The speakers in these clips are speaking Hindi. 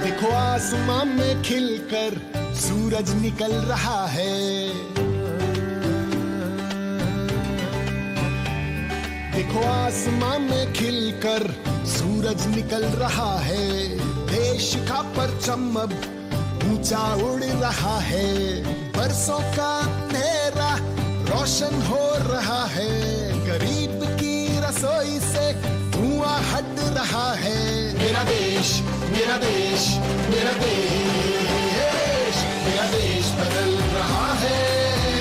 देखो आसमां में खिलकर सूरज निकल रहा है। देखो आसमां में खिलकर सूरज निकल रहा है। देश का परचम अब ऊंचा उड़ रहा है। बरसों का अंधेरा रोशन हो रहा है। गरीब की रसोई से धुआं हट रहा है। मेरा देश, मेरा देश, मेरा देश, मेरा देश बदल रहा है,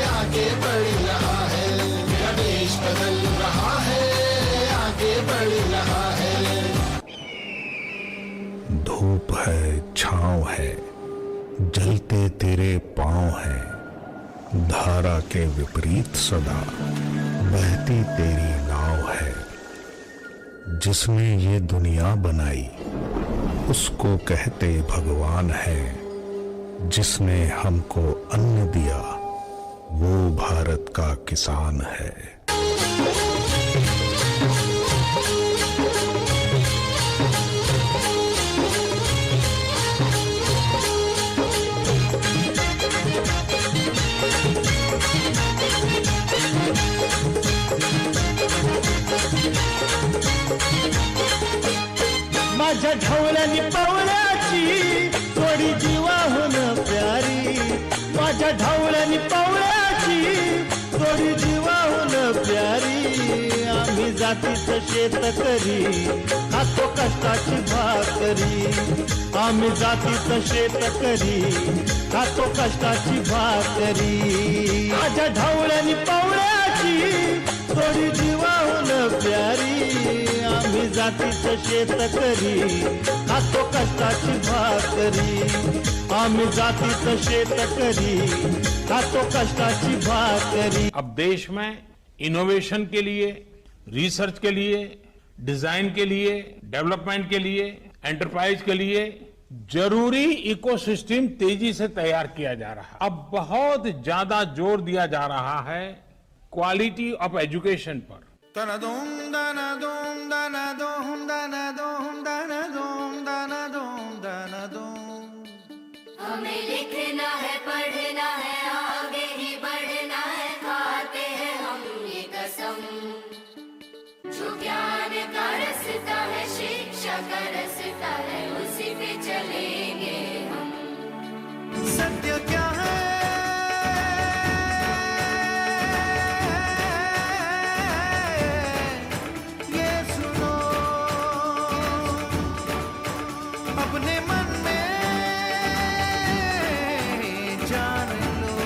आगे बढ़ रहा है। मेरा देश बदल रहा है, आगे बढ़ रहा है। धूप है, छांव है, जलते तेरे पांव हैं। धारा के विपरीत सदा बहती तेरी नाव है। जिसने ये दुनिया बनाई उसको कहते भगवान है। जिसने हमको अन्न दिया वो भारत का किसान है। माझ्या ढवळ्यानी पवळ्याची थोडी जीवाहून प्यारी। माझ्या ढवळ्यानी पवळ्याची थोडी जीवाहून प्यारी। आम्ही जातीचं शेतकरी खातो कष्टाची भाकरी। आम्ही जातीचं शेतकरी खातो कष्टाची भाकरी। माझ्या ढवळ्यानी पवळ्याची थोडी जीवाहून प्यारी। आम्ही जातीचं शेतकरी खातो कष्टाची भाकरी। आम्ही जातीचं शेतकरी खातो कष्टाची भाकरी। अब देश में इनोवेशन के लिए, रिसर्च के लिए, डिजाइन के लिए, डेवलपमेंट के लिए, एंटरप्राइज के लिए जरूरी इकोसिस्टम तेजी से तैयार किया जा रहा है। अब बहुत ज्यादा जोर दिया जा रहा है क्वालिटी ऑफ एजुकेशन पर। हमें लिखना है, पढ़ना है, आगे ही बढ़ना है। खाते हैं हम ये कसम, जो ज्ञान का रास्ता है, शिक्षा का रास्ता है, उसी पे चलेंगे हम। सत्य क्या है ये सुनो, अपने मन में जान लो।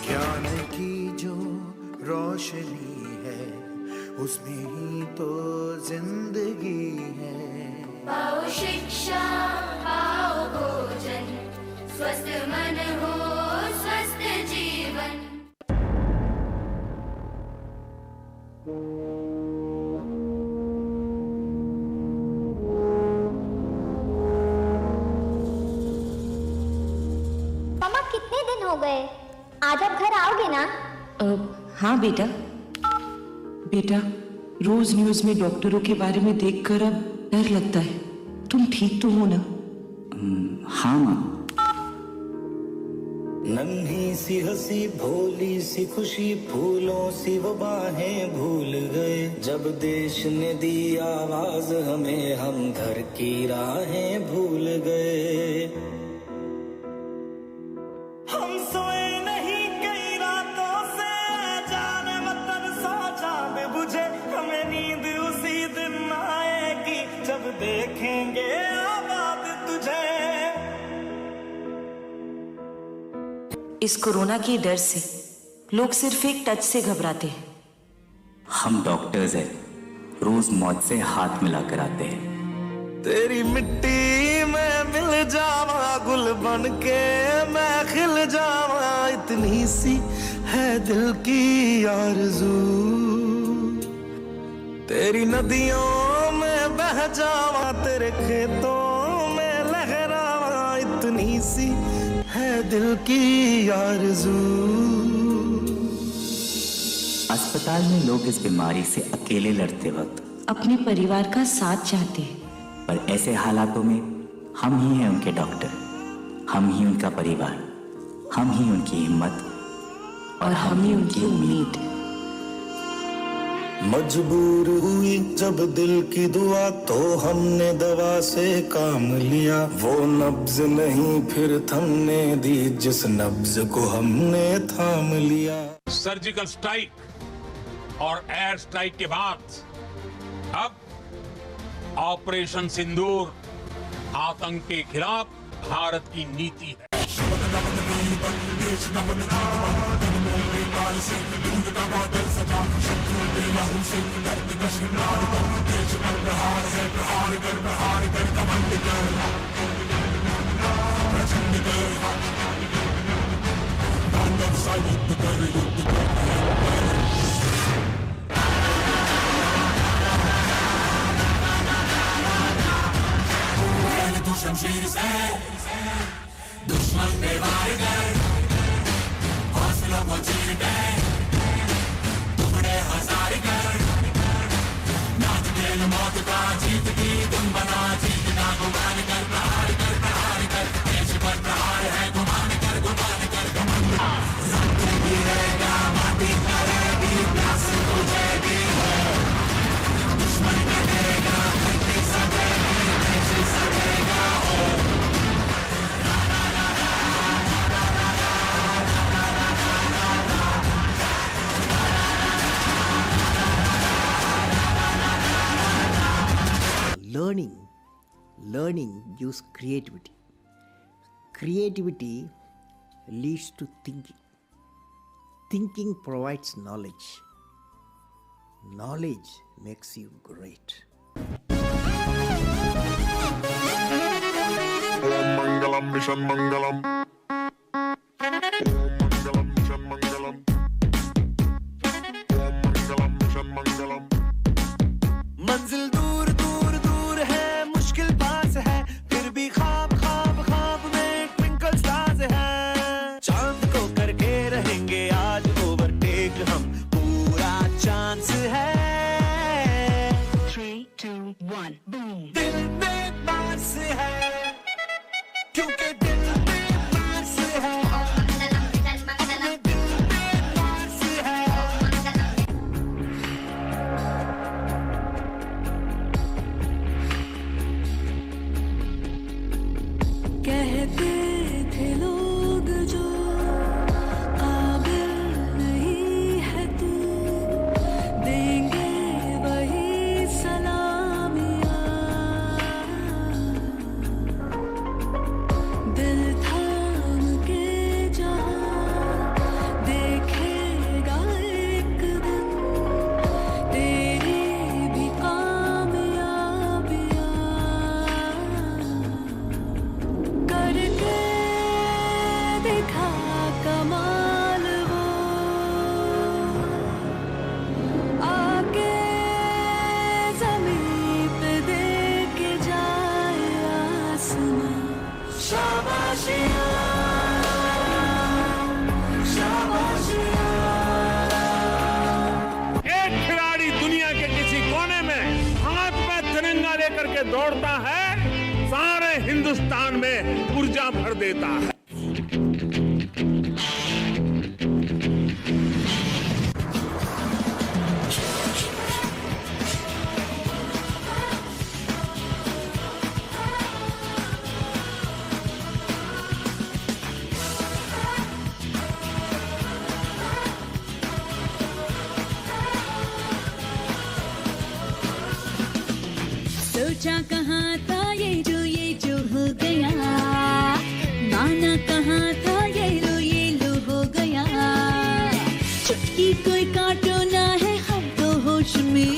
ज्ञान की जो रोशनी है उसमें ही तो जिंदगी है। पाओ शिक्षा, पाओ भोजन, स्वस्थ मन हो, स्वस्थ जीवन। मामा कितने दिन हो गए? आज आप घर आओगे ना? हाँ बेटा। बेटा, रोज न्यूज में डॉक्टरों के बारे में देखकर अब डर लगता है। तुम ठीक तो हो ना? हाँ माँ। नन्ही सी हंसी, भोली सी खुशी, फूलों सी वो बाहें भूल गए। जब देश ने दी आवाज हमें, हम घर की राहें भूल गए। हम सोए नहीं कई रातों से, जाने वतन सो चांद बुझे। हमें नींद उसी दिन आएगी जब देखेंगे आबाद तुझे। इस कोरोना के डर से लोग सिर्फ एक टच से घबराते हैं। हम डॉक्टर्स हैं, रोज मौत से हाथ मिलाकर आते हैं। तेरी मिट्टी में मिल जावा, गुल बन के मैं खिल जावा। इतनी सी है दिल की आरज़ू, तेरी नदियों में बह जावा, तेरे खेतों में लहरावा। इतनी सी है दिल की आरज़ू। अस्पताल में लोग इस बीमारी से अकेले लड़ते वक्त अपने परिवार का साथ चाहते हैं, पर ऐसे हालातों में हम ही हैं उनके डॉक्टर, हम ही उनका परिवार, हम ही उनकी हिम्मत और हम ही उनकी उम्मीद। मजबूर हुई जब दिल की दुआ तो हमने दवा से काम लिया, वो नब्ज नहीं फिर थमने दी जिस नब्ज को हमने थाम लिया। सर्जिकल स्ट्राइक और एयर स्ट्राइक के बाद अब ऑपरेशन सिंदूर आतंक के खिलाफ भारत की नीति है। दुश्मन पे वार कर, हौसलों को चीर कर, टुकड़े हजार कर, नाच खेल मौत का जीत की तुम बना, जीतना गुमान कर, प्रहार कर, प्रहार कर, देश पर प्रहार है, गुमान कर, गुमान कर, रक्त गिरेगा, माटी करेगी, प्यास बुझेगी, दुश्मन करेगा, धरती सड़ेगी, देश सड़ेगा। Learning gives creativity. Creativity leads to thinking. Thinking provides knowledge. Knowledge makes you great. Om Mangalam Mission Mangalam. Om Mangalam Mission Mangalam. Om Mangalam Mission Mangalam. मंजिल दूर दूर दूर है, मुश्किल पास है, फिर भी ख्वाब ख्वाब ख्वाब में ट्विंकल स्टार्स है। चांद को करके रहेंगे आज ओवरटेक हम, पूरा चांस है। 3, 2, 1, boom. दिल में पास है, क्योंकि दिल में पास है, दिल में पास है। कहते थे लोग जो काबिल नहीं है तू, देंगे वही सलामियाँ। दिल थाम के जहाँ देखेगा एक दिन तेरी भी कामयाबियाँ। करके दिखा कमाल वो, आके ज़मीं पे दे के जाए आसमां। शाबाशियाँ, शाबाशियाँ। एक खिलाड़ी दुनिया के किसी कोने में हाथ में तिरंगा लेकर के दौड़ता है, सारे हिंदुस्तान में ऊर्जा भर देता है। सोचा कहाँ था ये जो हो गया, माना कहाँ था ये लो हो गया। चुटकी कोई काटो ना है हम तो होश में,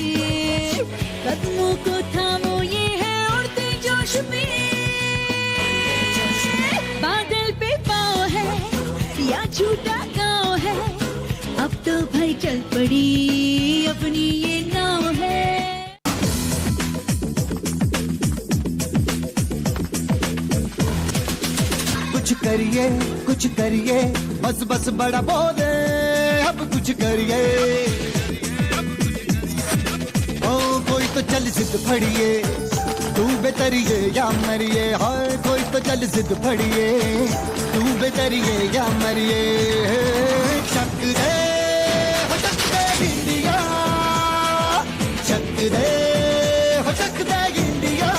कदमों को थामो ये है उड़ते जोश में। बादल पे पाँव है या झूठा गाँव है, अब तो भाई चल पड़ी अपनी ये नाव है। कुछ करिए, बस बस बड़ा बोले, अब कुछ करिए। ओ कोई तो चल सिद्ध फड़िए, तू बेतरिए या मरिए, हाय कोई तो चल जिद फड़िए, तू बेतरिए या मरिए, चक दे हो चक दे इंडिया, चक दे हो चक दे इंडिया।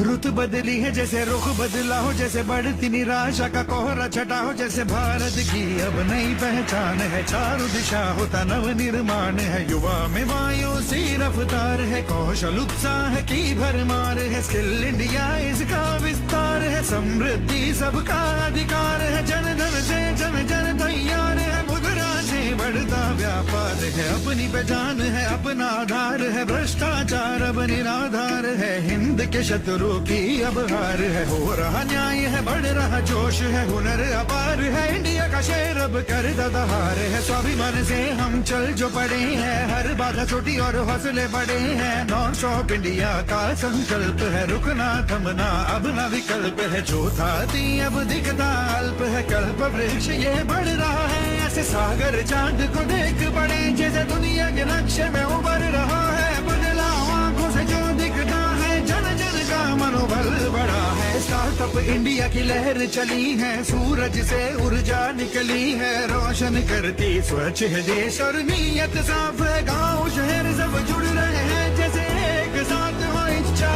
रुत बदली है जैसे रुख बदला हो, जैसे बढ़ती निराशा का कोहरा छटा हो, जैसे भारत की अब नई पहचान है, चारों दिशा होता नव निर्माण है, युवा में मायूसी रफ्तार है, कौशल उत्साह की भरमार है, स्किल इंडिया इसका विस्तार है, समृद्धि सबका अधिकार है, जन धन से जन जन तैयार है, मुद्रा से बढ़ता व्यापार है, अपनी पहचान है अपना आधार है, भ्रष्टाचार अब निराधार है, हिंद के शत्रु की अब हार है, हो रहा न्याय है, बढ़ रहा जोश है, हुनर अपार है, इंडिया का शेर अब कर दहार है, स्वाभिमान से हम चल जो पड़े हैं, हर बाधा छोटी और हौसले बड़े हैं, नॉन स्टॉप इंडिया का संकल्प है, रुकना थमना अब ना विकल्प है, जो था ती अब दिखता अल्प है, कल्प वृक्ष ये बढ़ रहा है, ऐसे सागर चांद को देख पड़े, जैसे दुनिया के नक्शे में उभर रहा है, बदलाव आंखों से जो दिखता है, जन जन का मनोबल बढ़ा है, स्टार्टअप इंडिया की लहर चली है, सूरज से ऊर्जा निकली है, रोशन करती स्वच्छ है देश और नीयत साफ है, गांव शहर सब जुड़ रहे हैं, जैसे एक साथ हो इच्छा